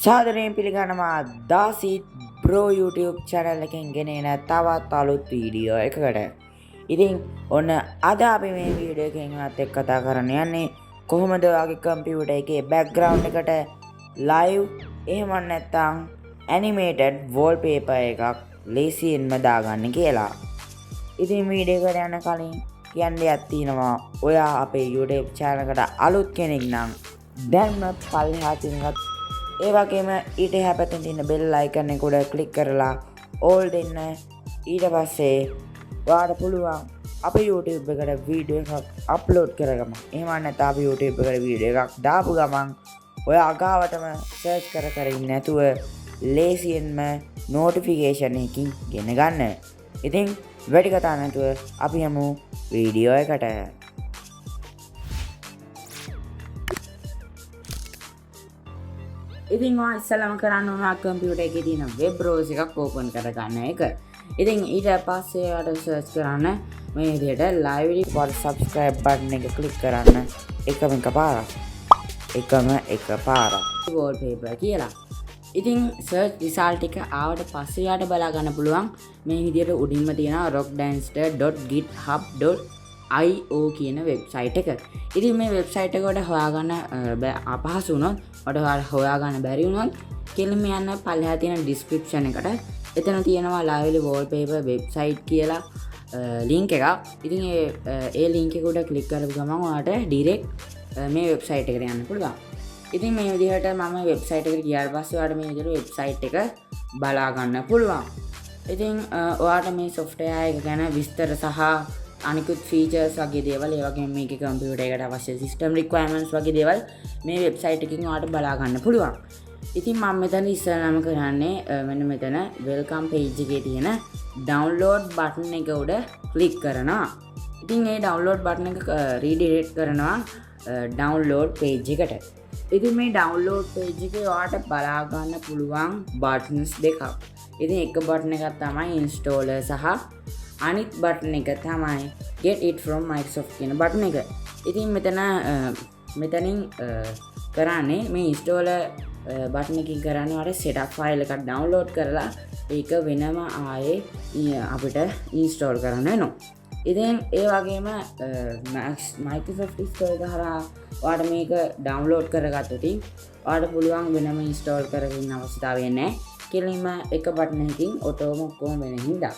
සාදරයෙන් පිළිගන්නවා dasithbroyt YouTube channel එකෙන් ගෙනෙන තවත් අලුත් වීඩියෝ එකකට. ඉතින් ඔන්න අද අපි මේ වීඩියෝ එකෙන් ඔයත් එක්ක කතා කරන්න යන්නේ කොහොමද ඔයාගේ කම්පියුටර් එකේ background එකට live එහෙම නැත්නම් animated wallpaper එකක් ලේසියෙන්ම දාගන්න කියලා. ඉතින් වීඩියෝ එකට යන්න කලින් කියන්න දෙයක් තියෙනවා. ඔයා අපේ YouTube channel එකට අලුත් කෙනෙක් නම් දැන්ම පල්ලෙහා තියෙන ඒ වගේම ඊට එහා පැත්තේ තියෙන bell icon එක උඩ click කරලා all දෙන්න. ඊට පස්සේ ඔයාලට පුළුවන් අපේ YouTube එකට වීඩියෝ එකක් අප්ලෝඩ් කරගන්න. එහෙම නැත්නම් අපේ YouTube එකට වීඩියෝ එකක් දාපු ගමන් ඔයා අගාවටම search කර ඉන්න නැතුව ලේසියෙන්ම notification එකකින් ගෙන ගන්න. ඉතින් වැඩි කතා නැතුව අපි යමු වීඩියෝ එකට. ඉතින් ඔයා ඉස්සෙල්ලාම කරන්න ඕන කම්පියුටර් එකේ තියෙන වෙබ් බ්‍රවුසර් එකක් ඕපන් කරගන්න එක. ඉතින් ඊට පස්සේ ඔයාලට සර්ච් කරන්න මේ විදිහට lively for subscribe button එක ක්ලික් කරන්න එකම පාරක් wallpaper කියලා. ඉතින් search result එක ආවට පස්සේ යාට බලා ගන්න පුළුවන් මේ විදිහට උඩින්ම තියෙනවා rockdancer.github.io කියන වෙබ්සයිට් එක. ඉතින් මේ වෙබ්සයිට් එක වල හොයාගන්න අපහසු වුණොත් ඔයාලට හොයාගන්න බැරි වුණොත් කෙලින්ම යන්න පල්ලෙහා තියෙන description එකට. එතන තියෙනවා lively wallpaper website කියලා link එකක්. ඉතින් ඒ link එක උඩ click කරපු ගමන් ඔයාලට direct මේ website එකට යන්න පුළුවන්. ඉතින් මේ විදිහට මම වෙබ්සයිට් එකට ගියාට පස්සේ ඔයාලට මේ විදිහට වෙබ්සයිට් එක බලා ගන්න පුළුවන්. ඉතින් ඔයාලට මේ software එක ගැන විස්තර සහ අනිකුත් features වගේ දේවල් ඒ වගේම මේකේ කම්පියුටර් එකට අවශ්‍ය system requirements වගේ දේවල් මේ වෙබ්සයිට් එකකින් ඔයාලට බලා ගන්න පුළුවන්. ඉතින් මම මෙතන ඉස්සෙල්ලාම කරන්නේ මෙන්න මෙතන welcome page එකේ තියෙන download button එක උඩ click කරනවා. ඉතින් මේ download button එක redirect කරනවා download page එකට. ඉතින් මේ download page එකේ ඔයාලට බලා ගන්න පුළුවන් buttons දෙකක්. ඉතින් එක button එකක් තමයි installer සහ අනිත් button එක තමයි get it from Microsoft කියන button එක. ඉතින් මෙතනින් කරන්නේ මේ installer button එකකින් කරන්නේ ඔයාලට setup file එකක් download කරලා ඒක වෙනම ආයේ අපිට install කරන්න වෙනවා. ඉතින් ඒ වගේම Microsoft Store එක හරහා ඔයාලට මේක download කරගත්තොත් ඔයාලට පුළුවන් වෙනම install කරගන්න අවශ්‍යතාවය නැහැ. කෙලින්ම එක button එකකින් ඔටෝම ඔක්කොම වෙන හින්දා.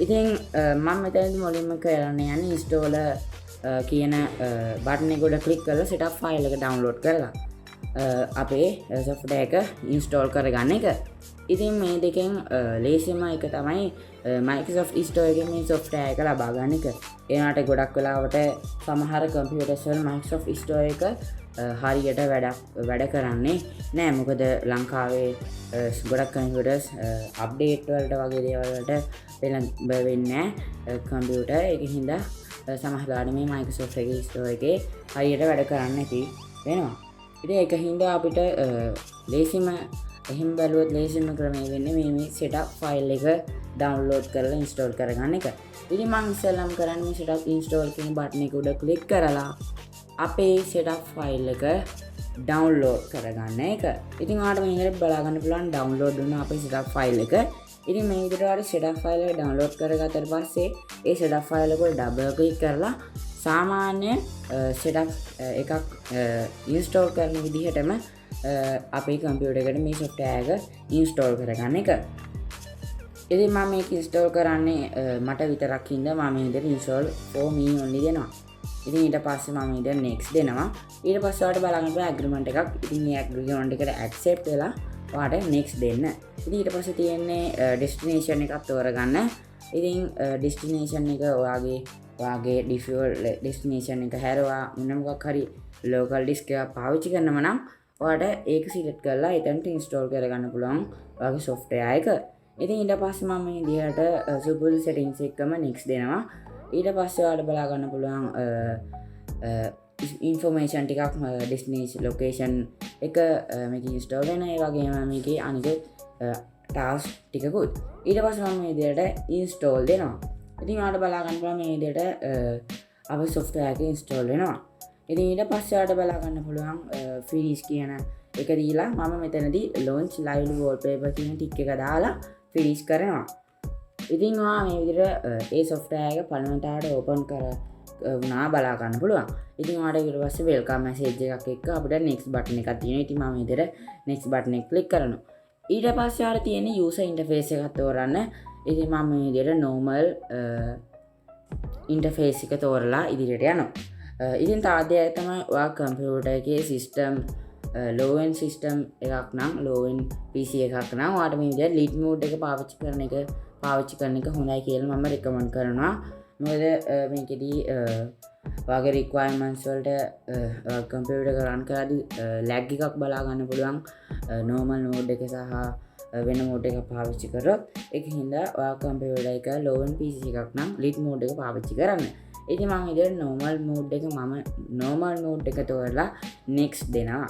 ඉතින් මම මෙතනදි මුලින්ම කරන්න යන්නේ installer කියන button එක උඩ click කරලා setup file එක download කරලා අපේ software එක install කරගන්න එක. ඉතින් මේ දෙකෙන් ලේසියම එක තමයි Microsoft Store එකෙන් මේ software එක ලබා ගන්න එක. ඒනට ගොඩක් වෙලාවට සමහර computers වල Microsoft Store එක හරියට වැඩ කරන්නේ නෑ. මොකද ලංකාවේ ගොඩක් computers update වලට වගේ දේවල් වලට වෙන්නේ computer ඒක හින්දා සමහරවිට මේ Microsoft එකේ Store එකේ හරියට වැඩ කරන්නේ නැති වෙනවා. ඉතින් ඒක හින්දා අපිට ලේසියම එහෙම බැලුවොත් ලේසියම ක්‍රමය වෙන්නේ මේ setup file එක download කරලා install කරගන්න එක. ඉතින් මම ඉස්සෙල්ලාම කරන්නේ මේ setup install කියන button එක උඩ click කරලා අපේ setup file එක download කරගන්න එක. ඉතින් ඔයාලට මේ විදිහට බලා ගන්න පුළුවන් download වුණ අපේ setup file එක. ඉතින් මේ විදිහට ඔයාලට setup file එක download කරගත්තට පස්සේ ඒ setup file එක double click කරලා සාමාන්‍ය setup එකක් install කරන විදිහටම අපේ කම්පියුටර් එකට මේ software එක install කරගන්න එක. ඉතින් මම මේක install කරන්නේ මට විතරක් හින්දා මම මේ විදිහට install for me only දෙනවා. ඉතින් ඊට පස්සේ මම ඊට next දෙනවා. ඊට පස්සේ ඔයාලට බලන්න පුළුවන් agreement එකක්. ඉතින් මේ agreement එකට accept වෙලා ඔයාලට next දෙන්න. ඉතින් ඊට පස්සේ තියෙන්නේ destination එකක් තෝරගන්න. ඉතින් destination එක ඔයාගේ default destination එක හැරවා මොන මොකක් හරි local disk එකක් පාවිච්චි කරනම නම් ඔයාලට ඒක select කරලා එතනට install කරගන්න පුළුවන් ඔයාගේ software එක. ඉතින් ඊට පස්සේ මම මේ විදිහට සුපුරුදු settings එකම next දෙනවා. ඊට පස්සේ ඔයාලට බලා ගන්න පුළුවන් information ටිකක් destination location එක මේක install වෙන ඒ වගේම මේකේ අනිත් task ටිකකුත්. ඊට පස්සේ මම මේ විදිහට install දෙනවා. ඉතින් ඔයාලට බලා ගන්න පුළුවන් මේ විදිහට අපේ software එක install වෙනවා. ඉතින් ඊට පස්සේ ඔයාලට බලා ගන්න පුළුවන් finish කියන එක දීලා මම මෙතනදී launch live wallpaper කියන ටික් එක දාලා finish කරනවා. ඉතින් ඔයා මේ විදිහට ඒ software එක පළවෙනිට open වුණා බලා ගන්න පුළුවන්. ඉතින් ඔයාලට ඊට පස්සේ welcome message එකක් එක්ක අපිට next button එකක් තියෙනවා. ඉතින් මම මේ විදිහට next button එක click කරනවා. ඊට පස්සේ ආර තියෙන user interface එකක් තෝරන්න. ඉතින් මම මේ විදිහට normal interface එක තෝරලා ඉදිරියට යනවා. ඉතින් තාදේ තමයි ඔයා කම්පියුටර් එකේ system low end system එකක් නම් low end PC එකක් නම් ඔයාලට මේ විදිහට lit mode එක පාවිච්චි කරන එක හොඳයි කියලා මම recommend කරනවා. මොකද මේකෙදී ඔයාගේ requirements වලට කම්පියුටර් එක run කරද්දී lag එකක් බලා ගන්න පුළුවන්. normal mode එක සහ වෙන mode එකක් පාවිච්චි කරොත් ඒකින්ද ඔයා කම්පියුටර් එක low end PC එකක් නම් lit mode එක පාවිච්චි කරන්න. ඉතින් මම ඉතින් normal mode එක තෝරලා next දෙනවා.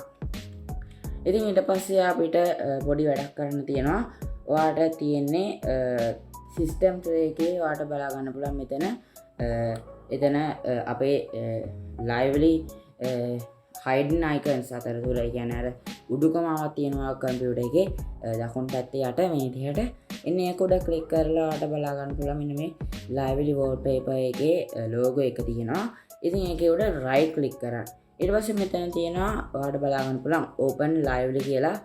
ඉතින් ඊට පස්සේ අපිට පොඩි වැඩක් කරන්න තියෙනවා. ඔයාට තියෙන්නේ system tray එකේ ඔයාට බලා ගන්න පුළුවන් එතන අපේ lively hidden icons අතර තුල කියන්නේ අර උඩුකමාවක් තියෙනවා කම්පියුටර් එකේ දකුණු පැත්තේ යට මේ විදිහට එන්නේ ඒක උඩ ක්ලික් කරලා ඔයාට බලා ගන්න පුළුවන් මෙන්න මේ lively wallpaper එකේ logo එක තියෙනවා. ඉතින් ඒකේ උඩ right click කරන්න. ඊට පස්සේ මෙතන තියෙනවා ඔයාට බලා ගන්න පුළුවන් open lively කියලා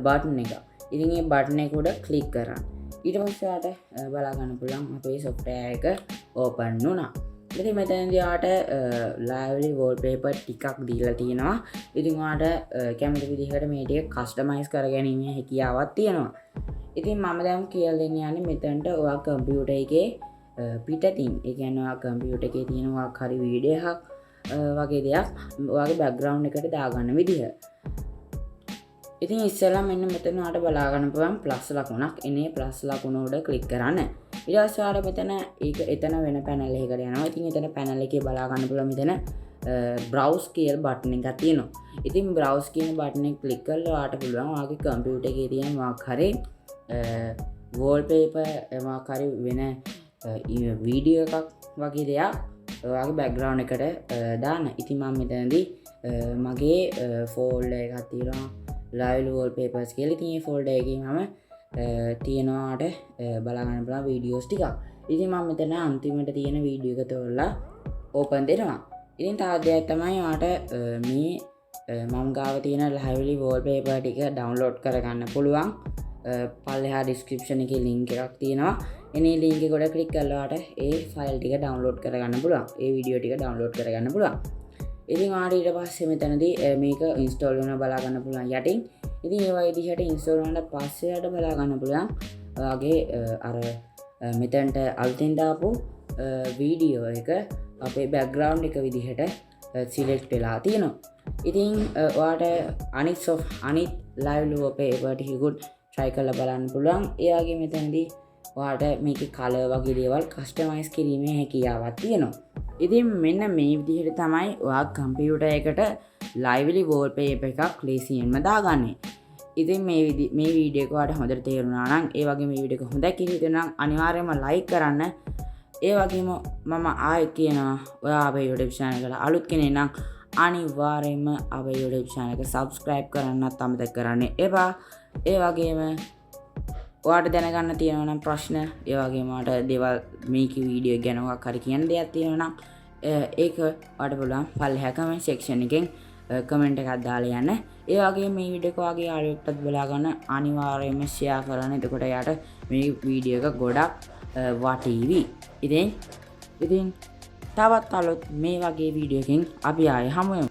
button එක. ඉතින් මේ button එක උඩ click කරන්න. ඊට පස්සේ ඔයාට බලා ගන්න පුළුවන් අපේ software එක open වුණා. ඉතින් මෙතනදී ඔයාට lively wallpaper ටිකක් දීලා තියෙනවා. ඉතින් ඔයාට කැමති විදිහට මේ ටික customize කරගැනීමේ හැකියාවක් තියෙනවා. ඉතින් මම දැන් කියලා දෙන්න යන්නේ මෙතනට ඔයා කම්පියුටර් එකේ පිටතින් ඒ කියන්නේ ඔයා කම්පියුටර් එකේ තියෙන ඔයාක් හරි වීඩියෝ එකක් වගේ දෙයක් ඔයාගේ බෑග්ග්‍රවුන්ඩ් එකට දාගන්න විදිහ. ඉතින් ඉස්සෙල්ලා මෙන්න මෙතන ඔයාලට බලා ගන්න පුළුවන් ප්ලස් ලකුණක්. එනේ ප්ලස් ලකුණ උඩ ක්ලික් කරන්න. ඊට පස්සේ ඔයාලට මෙතන එතන වෙන පැනල් එකකට යනවා. ඉතින් එතන පැනල් එකේ බලා ගන්න පුළුවන් මෙතන browse කියලා බටන් එකක් තියෙනවා. ඉතින් browse කියන බටන් එක ක්ලික් කරලා ඔයාලට පුළුවන් ඔයාගේ කම්පියුටර් එකේ තියෙන මොකක් හරි wallpaper මොකක් හරි වෙන වීඩියෝ එකක් වගේ දෙයක් ඔයාගේ බෑග්ග්‍රවුන්ඩ් එකට දාන්න. ඉතින් මම මෙතනදී මගේ ෆෝල්ඩර් එකක් තියෙනවා lively wallpapers කියලා. ඉතින් මේ ෆෝල්ඩර් එකේ මම තියෙනවාට බලා ගන්න පුළුවන් වීඩියෝස් ටිකක්. ඉතින් මම මෙතන අන්තිමට තියෙන වීඩියෝ එක තෝරලා ඕපන් දෙනවා. ඉතින් තව දෙයක් තමයි ඔයාට මේ මම ගාව තියෙන lively wallpaper ටික download කරගන්න පුළුවන්. පල්ලෙහා description එකේ link එකක් තියෙනවා. එනේ link එක උඩ click කරලා ඔයාට ඒ file ටික download කරගන්න පුළුවන්. ඒ වීඩියෝ ටික download කරගන්න පුළුවන්. ඉතින් ඔයාට ඊට පස්සේ මෙතනදී මේක install වෙනවා බලා ගන්න පුළුවන් යටින්. ඉතින් ඒ වගේ විදිහට install වුණාට පස්සේ යට බලා ගන්න පුළුවන් ඔයාගේ අර මෙතනට අලුතෙන් දාපු වීඩියෝ එක අපේ background එක විදිහට select වෙලා තියෙනවා. ඉතින් ඔයාට අනිත් lively wallpaper ටිකකුත් try කරලා බලන්න පුළුවන්. ඒ වගේ මෙතනදී ඔයාට මේකේ color වගේ දේවල් customize කිරීමේ හැකියාවක් තියෙනවා. ඉතින් මෙන්න මේ විදිහට තමයි ඔයා කම්පියුටර් එකට lively wallpaper එකක් ලේසියෙන්ම දාගන්නේ. ඉතින් මේ වීඩියෝ එක ඔයාලට හොඳට තේරුණා නම් ඒ වගේ මේ වීඩියෝ එක හොඳයි කියලා හිතෙනවා නම් අනිවාර්යයෙන්ම like කරන්න. ඒ වගේම මම ආයෙ කියනවා ඔයා අපේ YouTube channel එකට අලුත් කෙනෙක් නම් අනිවාර්යයෙන්ම අපේ YouTube channel එක subscribe කරන්නත් අමතක කරන්න එපා. ඒ වගේම ඔයාට දැනගන්න තියෙනවා නම් ප්‍රශ්න ඒ වගේම ඔයාට දේවල් මේකේ වීඩියෝ ගැන මොකක් හරි කියන්න දෙයක් තියෙනවා නම් ඒක ඔයාට පුළුවන් පල්ලෙහා comment section එකෙන් කමෙන්ට් එකක් දාලා යන්න. ඒ වගේම මේ වීඩියෝ එක ඔයාගේ යාළුවෙක්ටත් බලා ගන්න අනිවාර්යයෙන්ම share කරන්න. එතකොට එයාට මේ වීඩියෝ එක ගොඩක් වටීවි. ඉතින් තවත් අලුත් මේ වගේ වීඩියෝ එකකින් අපි ආයෙ හමු වෙමු.